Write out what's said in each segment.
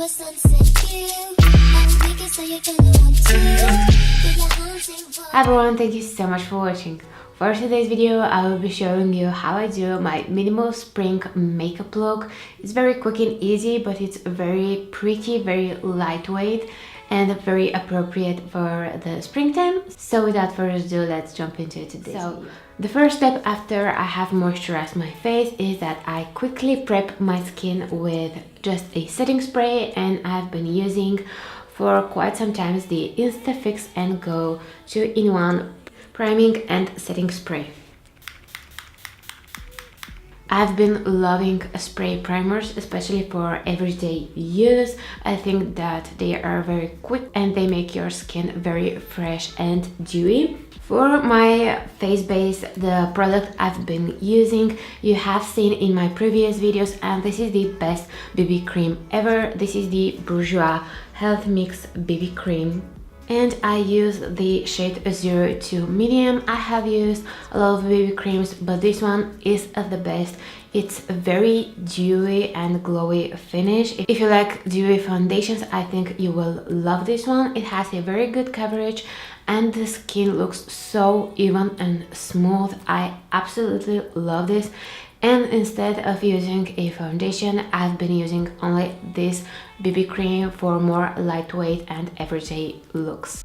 Hi everyone, thank you so much for watching. For today's video, I will be showing you how I do my minimal spring makeup look. It's very quick and easy, but it's very pretty, very lightweight, and very appropriate for the springtime. So without further ado, let's jump into today's video. The first step after I have moisturized my face is that I quickly prep my skin with just a setting spray, and I've been using for quite some time the Instafix and Go 2-in-1 priming and setting spray. I've been loving spray primers, especially for everyday use. I think that they are very quick and they make your skin very fresh and dewy. For my face base, the product I've been using, you have seen in my previous videos, and this is the best BB cream ever. This is the Bourjois Health Mix BB cream. And I use the shade 0 to medium. I have used a lot of BB creams, but this one is the best. It's a very dewy and glowy finish. If you like dewy foundations, I think you will love this one. It has a very good coverage and the skin looks so even and smooth. I absolutely love this. And instead of using a foundation, I've been using only this BB cream for more lightweight and everyday looks.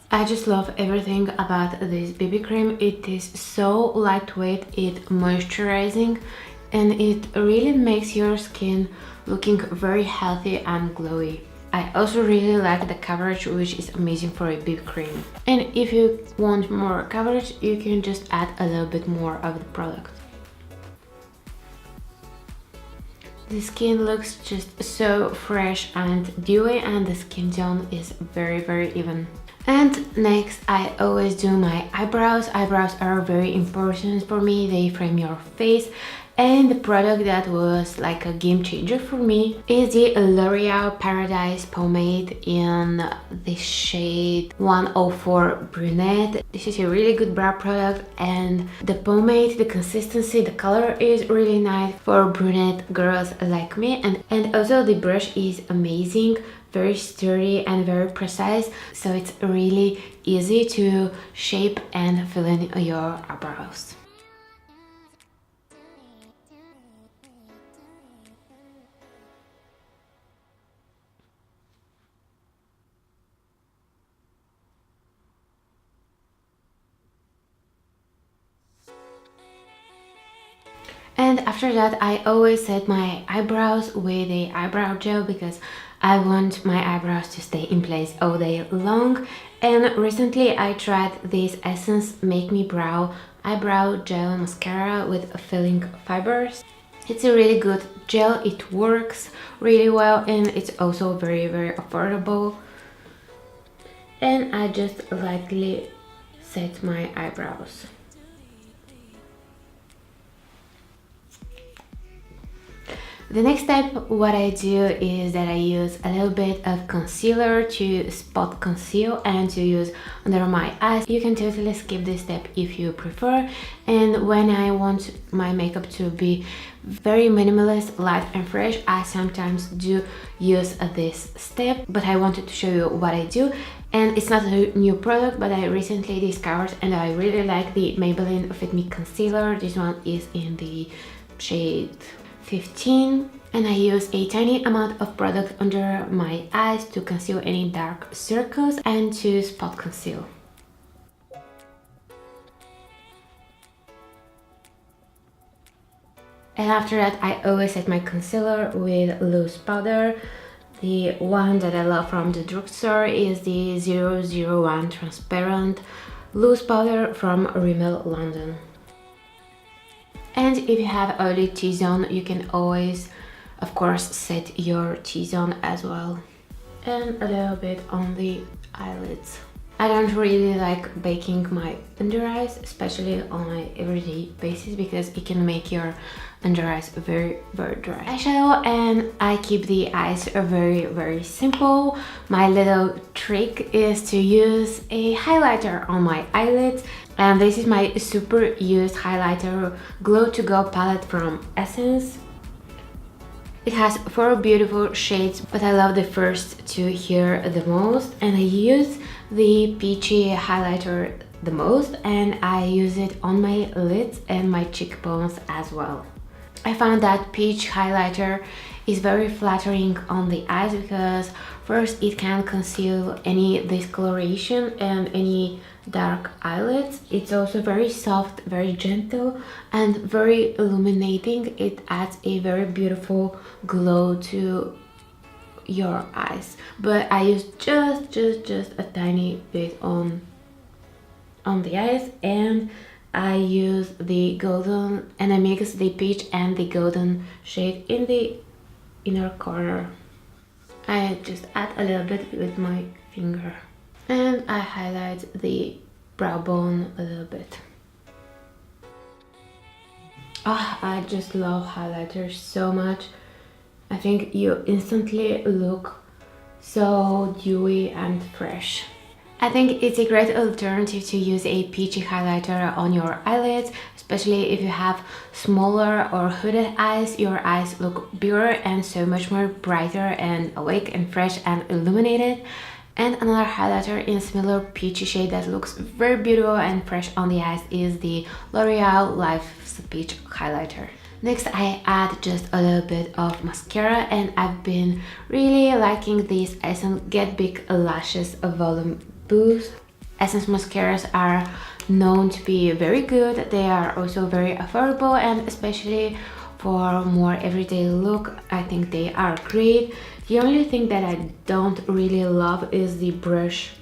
I just love everything about this BB cream. It is so lightweight, it's moisturizing, and it really makes your skin looking very healthy and glowy. I also really like the coverage, which is amazing for a BB cream. And if you want more coverage, you can just add a little bit more of the product. The skin looks just so fresh and dewy, and the skin tone is very even. And next, I always do my eyebrows. Eyebrows are very important for me. They frame your face. And the product that was like a game changer for me is the L'Oreal Paradise pomade in the shade 104 Brunette. This is a really good brow product, and the pomade, the consistency, the color is really nice for brunette girls like me, and also the brush is amazing, very sturdy and very precise, so it's really easy to shape and fill in your eyebrows. And after that, I always set my eyebrows with a eyebrow gel because I want my eyebrows to stay in place all day long. And recently I tried this Essence Make Me Brow eyebrow gel mascara with filling fibers. It's a really good gel, it works really well, and it's also very affordable. And I just lightly set my eyebrows. The next step, what I do is that I use a little bit of concealer to spot conceal and to use under my eyes. You can totally skip this step if you prefer. And when I want my makeup to be very minimalist, light and fresh, I sometimes do use this step, but I wanted to show you what I do. And it's not a new product, but I recently discovered, and I really like the Maybelline Fit Me Concealer. This one is in the shade 15, and I use a tiny amount of product under my eyes to conceal any dark circles and to spot conceal. And after that, I always set my concealer with loose powder. The one that I love from the drugstore is the 001 transparent loose powder from Rimmel London. And if you have oily T-zone, you can always, of course, set your T-zone as well. And a little bit on the eyelids. I don't really like baking my under eyes, especially on an everyday basis, because it can make your under eyes very dry. Eyeshadow, and I keep the eyes very simple. My little trick is to use a highlighter on my eyelids, and this is my super used highlighter Glow to Go palette from Essence. It has 4 beautiful shades, but I love the first 2 here the most, and I use the peachy highlighter the most, and I use it on my lids and my cheekbones as well. I found that peach highlighter is very flattering on the eyes because first it can conceal any discoloration and any dark eyelids. It's also very soft, very gentle, and very illuminating. It adds a very beautiful glow to your eyes. But I use just a tiny bit on the eyes, and I use the golden, and I mix the peach and the golden shade in the inner corner. I just add a little bit with my finger, and I highlight the brow bone a little bit. I just love highlighters so much. I think you instantly look so dewy and fresh. I think it's a great alternative to use a peachy highlighter on your eyelids, especially if you have smaller or hooded eyes. Your eyes look bigger and so much more brighter and awake and fresh and illuminated. And another highlighter in a similar peachy shade that looks very beautiful and fresh on the eyes is the L'Oreal Life's Peach Highlighter. Next, I add just a little bit of mascara, and I've been really liking this Essence Get Big Lashes Volume Boost. Essence mascaras are known to be very good. They are also very affordable, and especially for a more everyday look, I think they are great. The only thing that I don't really love is the brush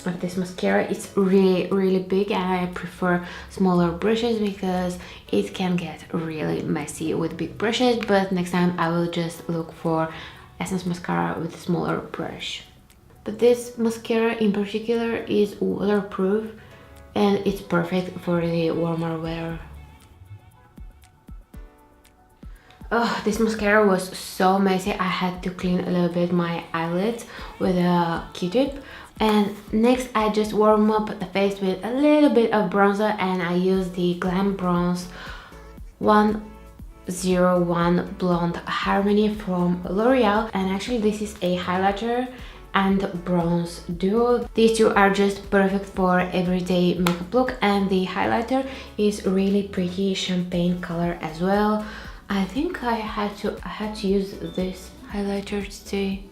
of this mascara. It's really big, and I prefer smaller brushes because it can get really messy with big brushes. But next time I will just look for Essence mascara with a smaller brush. But this mascara in particular is waterproof, and it's perfect for the warmer weather. Oh, this mascara was so messy. I had to clean a little bit my eyelids with a Q-tip. And next I just warm up the face with a little bit of bronzer, and I use the Glam Bronze 101 Blonde Harmony from L'Oreal. And actually this is a highlighter and bronze duo. These two are just perfect for everyday makeup look, and the highlighter is really pretty champagne color as well. I think I had to use this highlighter today.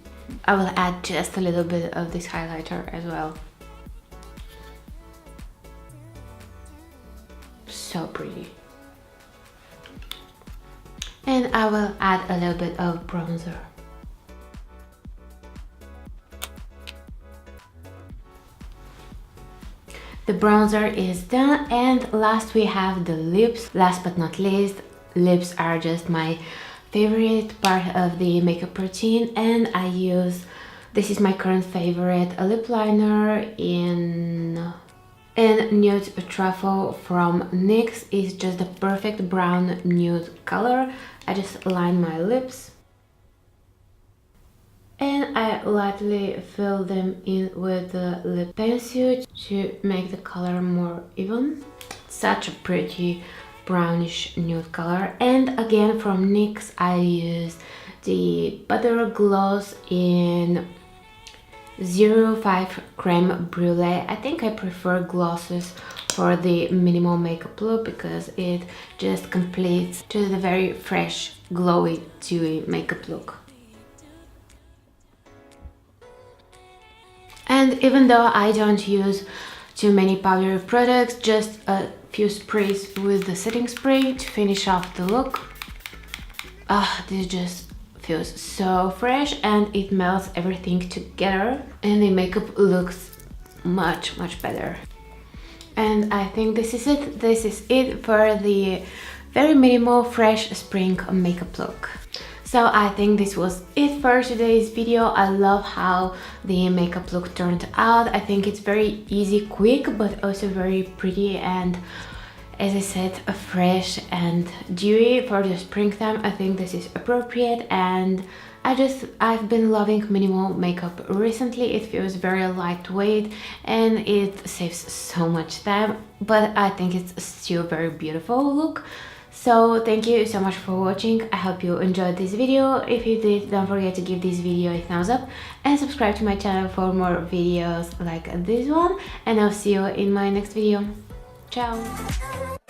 I will add just a little bit of this highlighter as well. So pretty. And I will add a little bit of bronzer. The bronzer is done, and last we have the lips. Last but not least, lips are just my favorite part of the makeup routine, and I use, this is my current favorite, a lip liner in Nude Truffle from NYX. It's just the perfect brown nude color. I just line my lips, and I lightly fill them in with the lip pencil to make the color more even. Such a pretty brownish nude color. And again from NYX I use the Butter Gloss in 05 Creme Brulee. I think I prefer glosses for the minimal makeup look because it just completes to the very fresh, glowy, dewy makeup look. And even though I don't use too many powdery products, just a few sprays with the setting spray to finish off the look. This just feels so fresh, and it melts everything together, and the makeup looks much better. And I think this is it. This is it for the very minimal fresh spring makeup look. So I think this was it for today's video. I love how the makeup look turned out. I think it's very easy, quick, but also very pretty and, as I said, fresh and dewy for the springtime. I think this is appropriate, and I've been loving minimal makeup recently. It feels very lightweight and it saves so much time, but I think it's still a very beautiful look. So thank you so much for watching. I hope you enjoyed this video. If you did, don't forget to give this video a thumbs up and subscribe to my channel for more videos like this one, and I'll see you in my next video. Ciao!